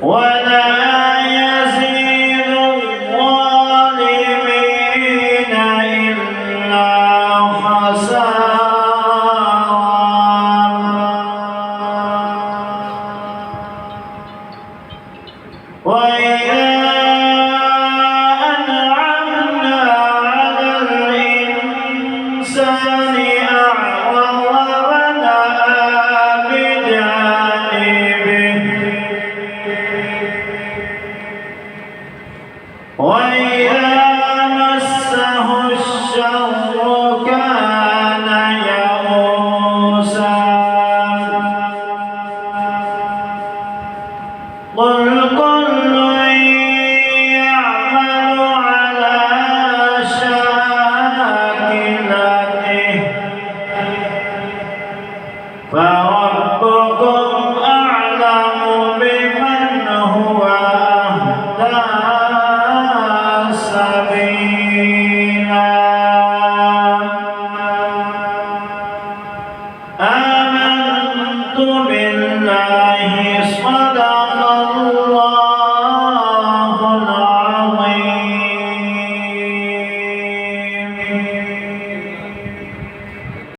ولا يزيد الظالمين إلا خسارا. وإذا أنعمنا على الإنسان أعرض ونأى بجانبه وإذا مسه الشر كان يئوسا. قل كل يعمل على شاكلته فربكم